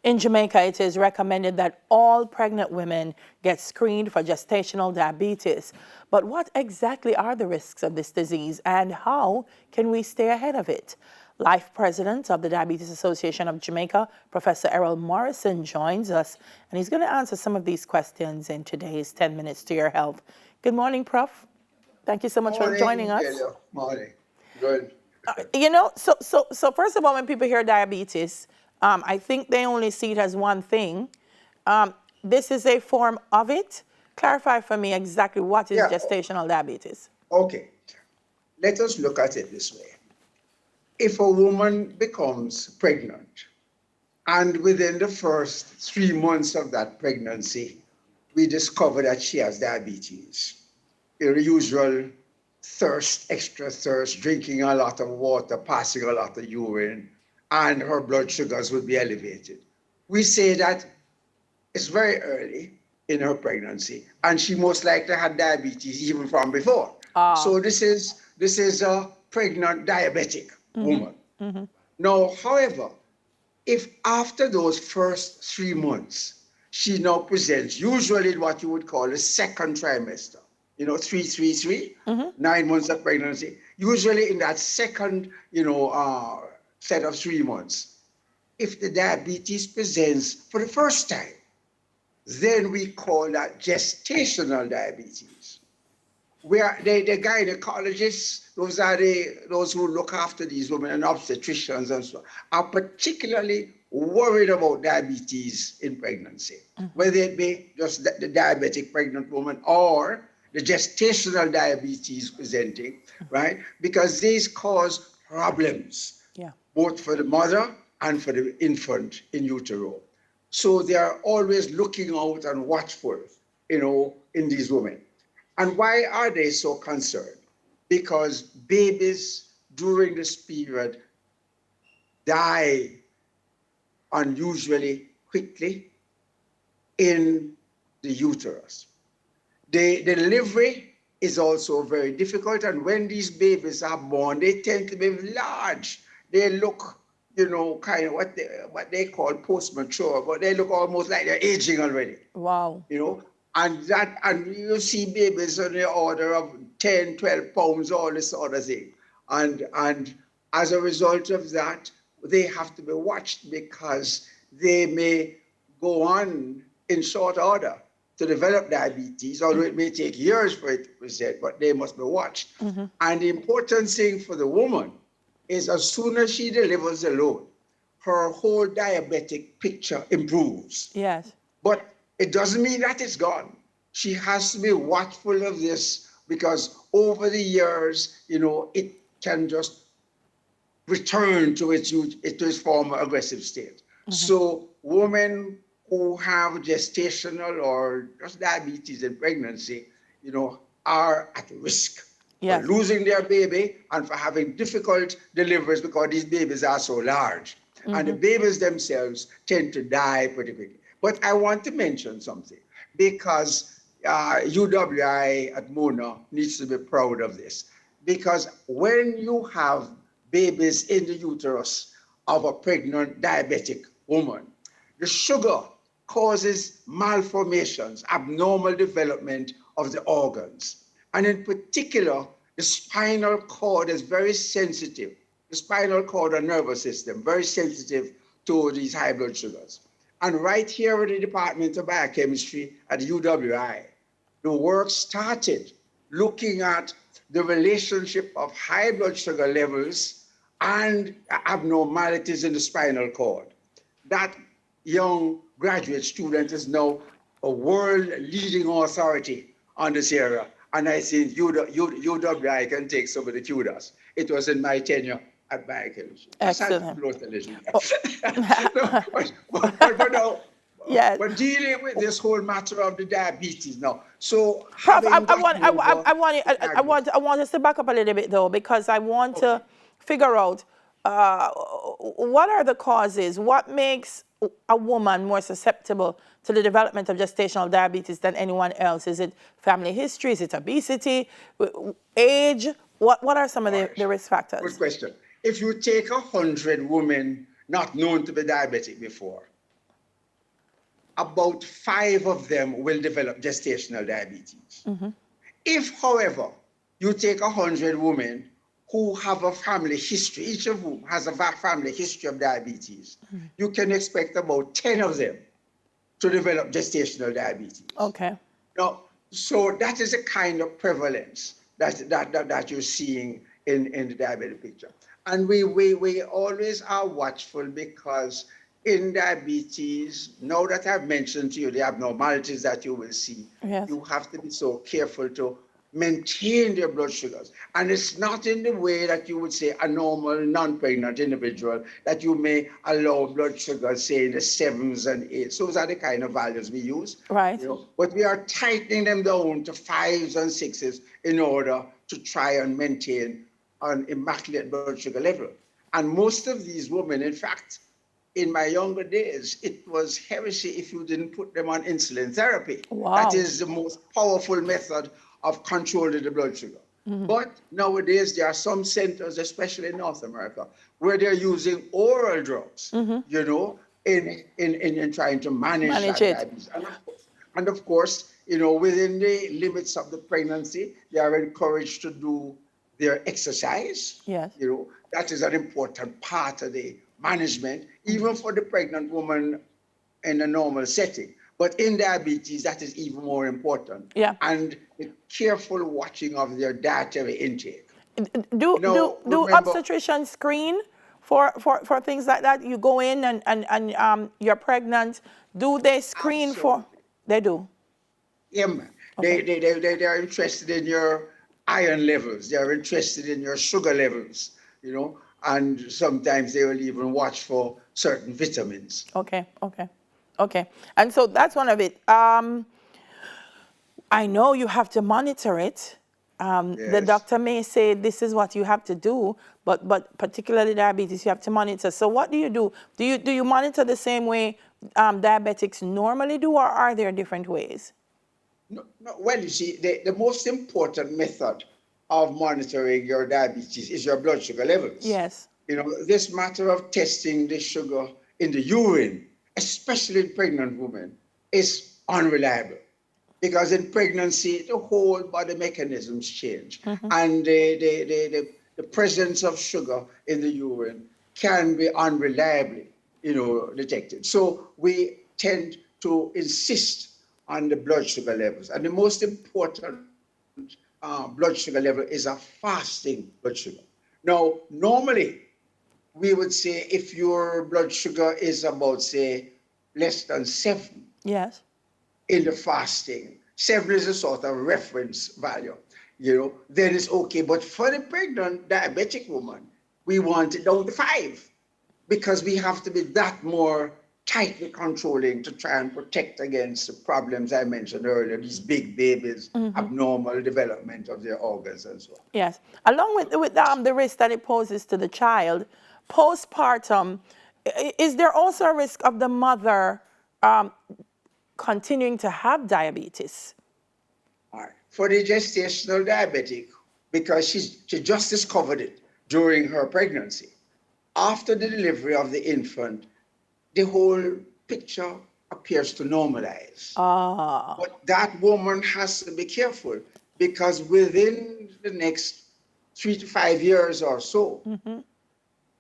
In Jamaica, it is recommended that all pregnant women get screened for gestational diabetes. But what exactly are the risks of this disease and how can we stay ahead of it? Life President of the Diabetes Association of Jamaica, Professor Errol Morrison, joins us, and he's going to answer some of these questions in today's 10 Minutes to Your Health. Good morning, Prof. Thank you so much for joining us. Morning. Good. So first of all, when people hear diabetes, I think they only see it as one thing. This is a form of it. Clarify for me exactly what is gestational diabetes. Okay. Let us look at it this way. If a woman becomes pregnant, and within the first 3 months of that pregnancy, we discover that she has diabetes, the usual thirst, extra thirst, drinking a lot of water, passing a lot of urine, and her blood sugars would be elevated. We say that it's very early in her pregnancy, and she most likely had diabetes even from before. So this is a pregnant diabetic woman. Now, however, if after those first 3 months, she now presents usually what you would call a second trimester, 333, 9 months of pregnancy, usually in that second, set of 3 months. If the diabetes presents for the first time, then we call that gestational diabetes. Where the gynecologists, those who look after these women and obstetricians and so on, are particularly worried about diabetes in pregnancy, whether it be just the diabetic pregnant woman or the gestational diabetes presenting, right? Because these cause problems, both for the mother and for the infant in utero. So they are always looking out and watchful, in these women. And why are they so concerned? Because babies during this period die unusually quickly in the uterus. The delivery is also very difficult, and when these babies are born, they tend to be large. They look, kind of what they call post-mature, but they look almost like they're aging already. Wow. And you see babies on the order of 10, 12 pounds, all this sort of thing. And as a result of that, they have to be watched because they may go on in short order to develop diabetes, although it may take years for it to present, but they must be watched. And the important thing for the woman is as soon as she delivers alone, her whole diabetic picture improves. Yes. But it doesn't mean that it's gone. She has to be watchful of this because over the years, it can just return to its former aggressive state. So women who have gestational or just diabetes in pregnancy, are at risk for losing their baby and for having difficult deliveries because these babies are so large. And the babies themselves tend to die pretty quickly. But I want to mention something because UWI at Mona needs to be proud of this. Because when you have babies in the uterus of a pregnant diabetic woman, the sugar causes malformations, abnormal development of the organs. And in particular, the spinal cord is very sensitive. The spinal cord and nervous system, very sensitive to these high blood sugars. And right here in the Department of Biochemistry at UWI, the work started looking at the relationship of high blood sugar levels and abnormalities in the spinal cord. That young graduate student is now a world leading authority on this area. And I think UWI can take some of the kudos. It was in my tenure at Biochemistry. Excellent. But dealing with this whole matter of the diabetes now. So, Prof, I want us to back up a little bit though, because I want to figure out what are the causes? What makes a woman more susceptible to the development of gestational diabetes than anyone else? Is it family history? Is it obesity? Age? What are some of the risk factors? Good question. If you take 100 women not known to be diabetic before, about 5 of them will develop gestational diabetes. If, however, you take 100 women who have a family history, each of whom has a family history of diabetes, you can expect about 10 of them to develop gestational diabetes. Okay. Now, so that is a kind of prevalence that you're seeing in the diabetic picture. And we always are watchful because in diabetes, now that I've mentioned to you the abnormalities that you will see, Yes. you have to be so careful to maintain their blood sugars. And it's not in the way that you would say a normal non-pregnant individual that you may allow blood sugars, say in the 7s and 8s. Those are the kind of values we use. Right. You know, but we are tightening them down to 5s and 6s in order to try and maintain an immaculate blood sugar level. And most of these women, in fact, in my younger days, it was heresy if you didn't put them on insulin therapy. Wow. That is the most powerful method of controlling the blood sugar. But nowadays, there are some centers, especially in North America, where they're using oral drugs, you know, in trying to manage that it. diabetes. And of course, you know, within the limits of the pregnancy, they are encouraged to do their exercise. Yes. You know, that is an important part of the management, even for the pregnant woman in a normal setting. But in diabetes, that is even more important. Yeah. And the careful watching of their dietary intake. Do remember, obstetricians screen for things like that? You go in and you're pregnant. Do they screen for? Absolutely. They do. Yeah, man. Okay. They are interested in your iron levels. They are interested in your sugar levels, you know, and sometimes they will even watch for certain vitamins. Okay. And so that's one of it. I know you have to monitor it. The Yes. doctor may say this is what you have to do, but particularly diabetes, you have to monitor. So what do you do? Do you monitor the same way diabetics normally do, or are there different ways? No, well, you see, the most important method of monitoring your diabetes is your blood sugar levels. Yes. You know, this matter of testing the sugar in the urine, especially in pregnant women, is unreliable. Because in pregnancy, the whole body mechanisms change. And the presence of sugar in the urine can be unreliably, you know, detected. So we tend to insist on the blood sugar levels. And the most important blood sugar level is a fasting blood sugar. Now, normally, we would say if your blood sugar is about, say, less than 7, Yes. in the fasting. 7 is a sort of reference value, you know, then it's okay. But for the pregnant diabetic woman, we want it down to 5 because we have to be that more tightly controlling to try and protect against the problems I mentioned earlier, these big babies, abnormal development of their organs and so on. Yes. Along with the risk that it poses to the child, postpartum, is there also a risk of the mother continuing to have diabetes? All right. For the gestational diabetic, because she just discovered it during her pregnancy, after the delivery of the infant, the whole picture appears to normalize. But that woman has to be careful because within the next 3 to 5 years or so,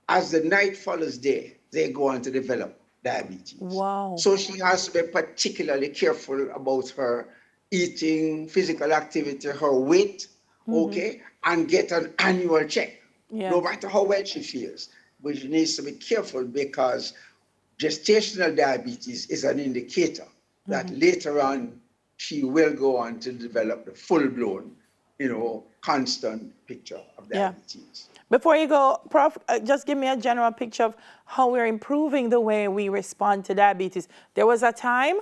as the night follows day, they go on to develop diabetes. Wow. So she has to be particularly careful about her eating, physical activity, her weight, okay, and get an annual check, no Yes. matter how well she feels. But she needs to be careful because gestational diabetes is an indicator that later on she will go on to develop the full-blown, you know, constant picture of Yeah. diabetes. Before you go, Prof, just give me a general picture of how we're improving the way we respond to diabetes. There was a time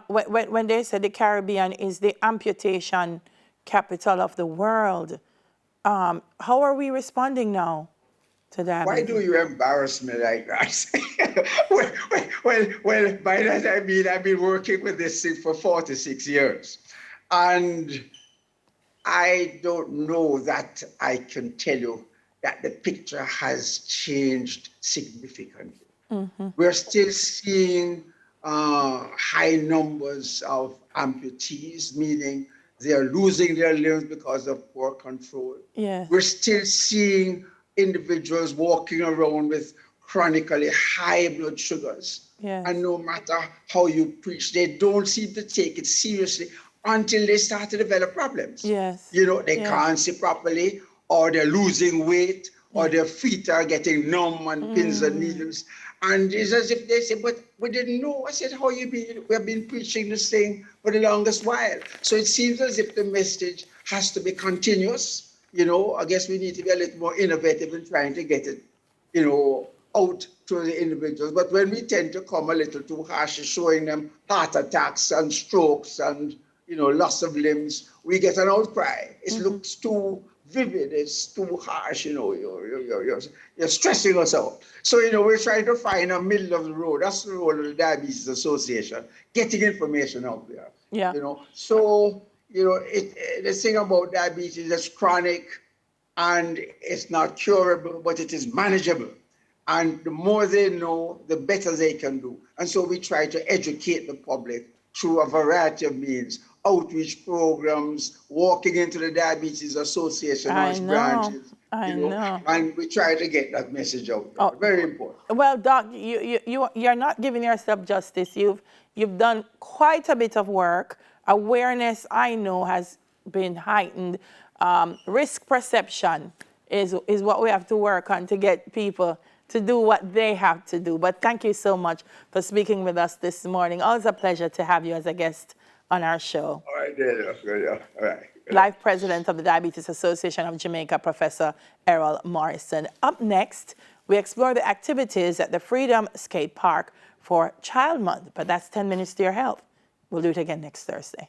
when they said the Caribbean is the amputation capital of the world. How are we responding now to Why do diabetes? you embarrass me like that? well, by that I mean I've been working with this thing for 46 years. And I don't know that I can tell you that the picture has changed significantly. We're still seeing high numbers of amputees, meaning they are losing their limbs because of poor control. Yes. We're still seeing individuals walking around with chronically high blood sugars. Yes. And no matter how you preach, they don't seem to take it seriously until they start to develop problems. Yes. You know, they Yes. can't see properly, or they're losing weight, or Yeah. their feet are getting numb and pins and needles. And it's as if they say, but we didn't know. I said, how you been? We have been preaching this thing for the longest while. So it seems as if the message has to be continuous. You know, I guess we need to be a little more innovative in trying to get it, you know, out to the individuals. But when we tend to come a little too harsh, showing them heart attacks and strokes and, you know, loss of limbs, we get an outcry. It looks too vivid, it's too harsh, you know, you're stressing us out. So, you know, we're trying to find a middle of the road. That's the role of the Diabetes Association, getting information out there. Yeah. You know, so, you know, the thing about diabetes is chronic and it's not curable, but it is manageable. And the more they know, the better they can do. And so we try to educate the public through a variety of means, outreach programs, walking into the Diabetes Association or its branches, I you know, know. and we try to get that message out there. Oh, Very important. well, Doc, you're not giving yourself justice. You've done quite a bit of work. Awareness, I know, has been heightened. Risk perception is what we have to work on to get people to do what they have to do. But thank you so much for speaking with us this morning. Always a pleasure to have you as a guest on our show. All right, yeah. All right. Live President of the Diabetes Association of Jamaica, Professor Errol Morrison. Up next, we explore the activities at the Freedom Skate Park for Child Month, but that's 10 minutes to your health. We'll do it again next Thursday.